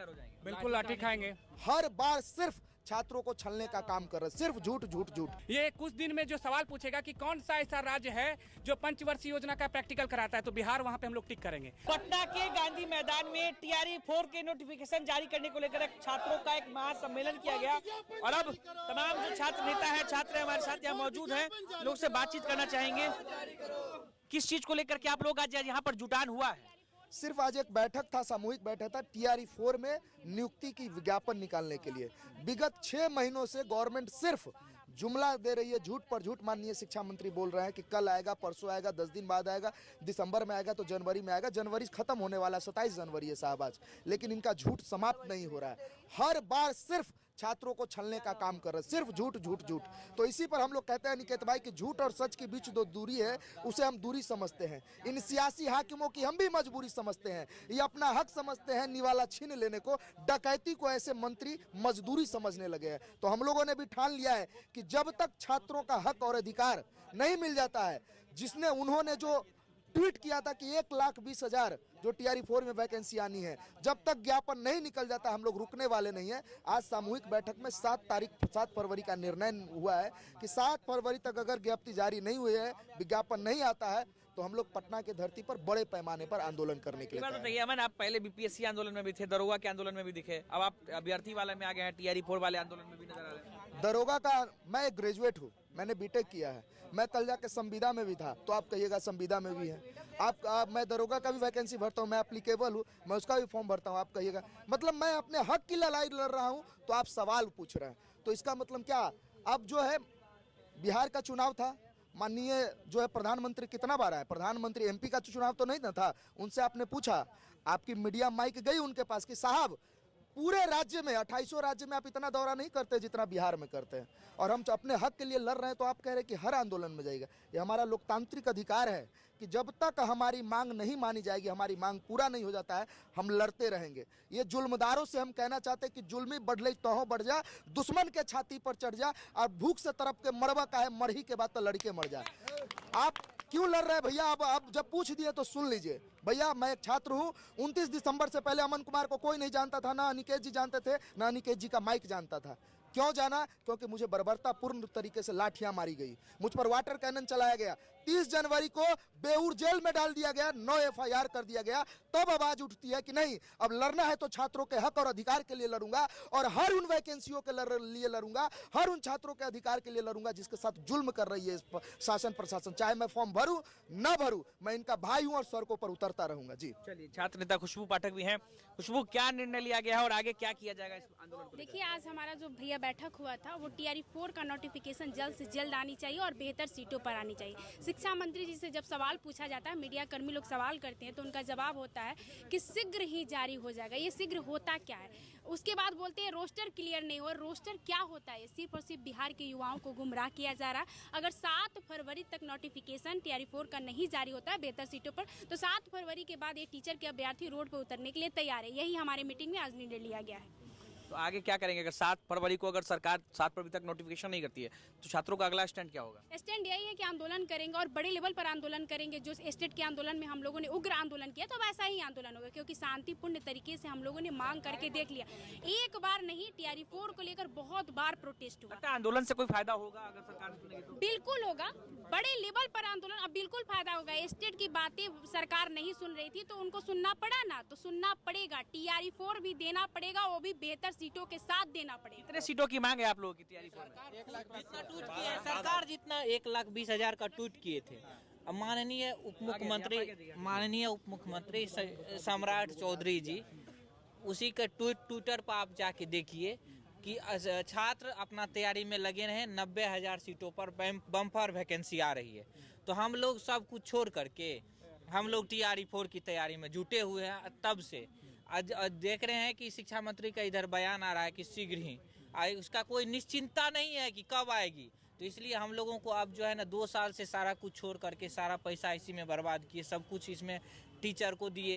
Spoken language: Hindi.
तैयार हो जाएंगे? बिल्कुल लाठी खाएंगे। हर बार सिर्फ छात्रों को छलने का काम कर रहे हैं, सिर्फ झूठ झूठ झूठ। ये कुछ दिन में जो सवाल पूछेगा कि कौन सा ऐसा राज्य है जो पंचवर्षीय योजना का प्रैक्टिकल कराता है, तो बिहार वहाँ पे हम लोग टिक करेंगे। पटना के गांधी मैदान में टीआरई 4 के नोटिफिकेशन जारी करने को लेकर छात्रों का एक महासम्मेलन किया गया और अब तमाम जो छात्र नेता है, छात्र हमारे साथ यहाँ मौजूद हैं, लोग से बातचीत करना चाहेंगे। किस चीज को लेकर के आप लोग आज यहाँ पर जुटान हुआ है? सिर्फ आज एक बैठक था, सामूहिक बैठक था टीआरई 4 में नियुक्ति की विज्ञापन निकालने के लिए। विगत 6 महीनों से गवर्नमेंट सिर्फ जुमला दे रही है, झूठ पर झूठ। माननीय शिक्षा मंत्री बोल रहे हैं कि कल आएगा, परसों आएगा, 10 दिन बाद आएगा, दिसंबर में आएगा तो जनवरी में आएगा। जनवरी खत्म होने वाला 27 जनवरी है साहब आज, लेकिन इनका झूठ समाप्त नहीं हो रहा है। हर बार सिर्फ छात्रों को छलने का काम कर रहे हैं, सिर्फ झूठ झूठ झूठ। तो इसी पर हम लोग कहते हैं निकेत भाई कि झूठ और सच के बीच जो दूरी है उसे हम दूरी समझते हैं। इन सियासी हाकिमों की हम भी मजबूरी समझते हैं। ये अपना हक समझते हैं निवाला छीन लेने को, डकैती को ऐसे मंत्री मजदूरी समझने लगे हैं। तो हम लोगों ने भी ठान लिया है कि जब तक छात्रों का हक और अधिकार नहीं मिल जाता है, जिसने उन्होंने जो ट्वीट किया था कि 1,20,000 जो टीआरई 4 में वैकेंसी आनी है, जब तक ज्ञापन नहीं निकल जाता हम लोग रुकने वाले नहीं है। आज सामूहिक बैठक में 7 फरवरी का निर्णय हुआ है कि 7 फरवरी तक अगर ज्ञप्ति जारी नहीं हुई है, विज्ञापन नहीं आता है, तो हम लोग पटना की धरती पर बड़े पैमाने पर आंदोलन करने के लिए बताइए अमन, आप पहले बीपीएससी आंदोलन में भी थे, दरोगा के आंदोलन में भी दिखे, अब आप अभ्यर्थी वाले में आ गए हैं, टीआरई 4 वाले आंदोलन में भी नजर आ रहे हैं। दरोगा का मैं एक ग्रेजुएट हूँ, मैंने बीटेक किया है। मैं कल जाके संविदा में भी था, तो आप कहिएगा संविदा में भी है। मैं दरोगा का भी वैकेंसी भरता हूँ, मैं एप्लीकेबल हूँ, मैं उसका भी फॉर्म भरता हूँ। आप कहिएगा मतलब मैं अपने हक की लड़ाई लड़ रहा हूँ, तो आप सवाल पूछ रहे हैं, तो इसका मतलब क्या? अब जो है बिहार का चुनाव था, माननीय जो है प्रधानमंत्री कितना बार आए, प्रधानमंत्री एमपी का चुनाव तो नहीं ना था, उनसे आपने पूछा, आपकी मीडिया माइक गई उनके पास कि साहब पूरे राज्य में 2800 राज्य में आप इतना दौरा नहीं करते जितना बिहार में करते हैं, और हम अपने हक के लिए लड़ रहे हैं, तो आप कह रहे हैं कि हर आंदोलन में जाएगा। ये हमारा लोकतांत्रिक अधिकार है कि जब तक हमारी मांग नहीं मानी जाएगी, हमारी मांग पूरा नहीं हो जाता है, हम लड़ते रहेंगे। ये जुल्मदारों से हम कहना चाहते हैं कि जुल्मी बढ़ तो बढ़ जा, दुश्मन के छाती पर चढ़ जा, और भूख से तरफ के मरवा का है, मरही के बाद तो लड़के मर जा। आप क्यों लड़ रहे हैं भैया? अब जब पूछ दिए तो सुन लीजिए भैया। मैं एक छात्र हूं, 29 दिसंबर से पहले अमन कुमार को कोई नहीं जानता था, ना अनिकेत जी जानते थे, ना अनिकेत जी का माइक जानता था। क्यों जाना? क्योंकि मुझे बर्बरतापूर्ण तरीके से लाठियां मारी गई, मुझ पर वाटर कैनन चलाया गया। 30 जनवरी को बेऊर जेल में डाल दिया गया, 9 FIR कर दिया गया। तब आवाज उठती है कि नहीं, अब लड़ना है तो छात्रों के हक और अधिकार के लिए लड़ूंगा, और हर उन वैकेंसियों के लिए लड़ूंगा, हर उन छात्रों के अधिकार के लिए लड़ूंगा जिसके साथ जुल्म कर रही है शासन प्रशासन। चाहे मैं फॉर्म भरूं ना भरूं, मैं इनका भाई हूं और सड़कों पर उतरता रहूंगा। जी चलिए, छात्र नेता खुशबू पाठक भी हैं। खुशबू, क्या निर्णय लिया गया है और आगे क्या किया जाएगा इस आंदोलन को? देखिए, आज हमारा जो भैया बैठक हुआ था, वो टीआरई 4 का नोटिफिकेशन जल्द से जल्द आनी चाहिए और बेहतर सीटों पर आनी चाहिए। शिक्षा मंत्री जी से जब सवाल पूछा जाता है, मीडिया कर्मी लोग सवाल करते हैं, तो उनका जवाब होता है कि शीघ्र ही जारी हो जाएगा। ये शीघ्र होता क्या है? उसके बाद बोलते हैं रोस्टर क्लियर नहीं हो। रोस्टर क्या होता है? सिर्फ और सिर्फ बिहार के युवाओं को गुमराह किया जा रहा है। अगर 7 फरवरी तक नोटिफिकेशन टीआरई 4 का नहीं जारी होता है बेहतर सीटों पर, तो 7 फरवरी के बाद ये टीचर के अभ्यर्थी रोड पर उतरने के लिए तैयार है। यही हमारे मीटिंग में आज निर्णय लिया गया है। तो आगे क्या करेंगे? अगर 7 फरवरी को अगर सरकार 7 फरवरी तक नोटिफिकेशन नहीं करती है, तो छात्रों का अगला स्टैंड क्या होगा? स्टैंड यही है कि आंदोलन करेंगे और बड़े लेवल पर आंदोलन करेंगे। जो स्टेट के आंदोलन में हम लोगों ने उग्र आंदोलन किया, तो वैसा ही आंदोलन होगा, क्योंकि शांतिपूर्ण तरीके से हम लोगों ने मांग करके देख लिया। एक बार नहीं, टीआरई 4 को लेकर बहुत बार प्रोटेस्ट हुआ। आंदोलन से कोई फायदा होगा अगर सरकार सुनेगी तो? बिल्कुल होगा, बड़े लेवल पर आंदोलन, अब बिल्कुल फायदा होगा। स्टेट की बातें सरकार नहीं सुन रही थी, तो उनको सुनना पड़ा ना, तो सुनना पड़ेगा। टीआरई 4 भी देना पड़ेगा, वो भी बेहतर सीटों के साथ देना पड़ेगा। कितने सीटों की मांग है आप लोगों की टीआरई 4 में? सरकार जितना 1,20,000 का ट्वीट किए थे। अब माननीय उप मुख्यमंत्री सम्राट चौधरी जी, उसी के ट्विटर पर आप जाके देखिए कि छात्र अपना तैयारी में लगे रहे। 90,000 सीटों पर बम्पर वैकेंसी आ रही है, तो हम लोग सब कुछ छोड़ करके हम लोग टीआरई 4 की तैयारी में जुटे हुए हैं। तब से आज देख रहे हैं कि शिक्षा मंत्री का इधर बयान आ रहा है कि शीघ्र ही आए, उसका कोई निश्चिंता नहीं है कि कब आएगी। तो इसलिए हम लोगों को अब जो है ना 2 साल से सारा कुछ छोड़ करके सारा पैसा इसी में बर्बाद किए, सब कुछ इसमें टीचर को दिए।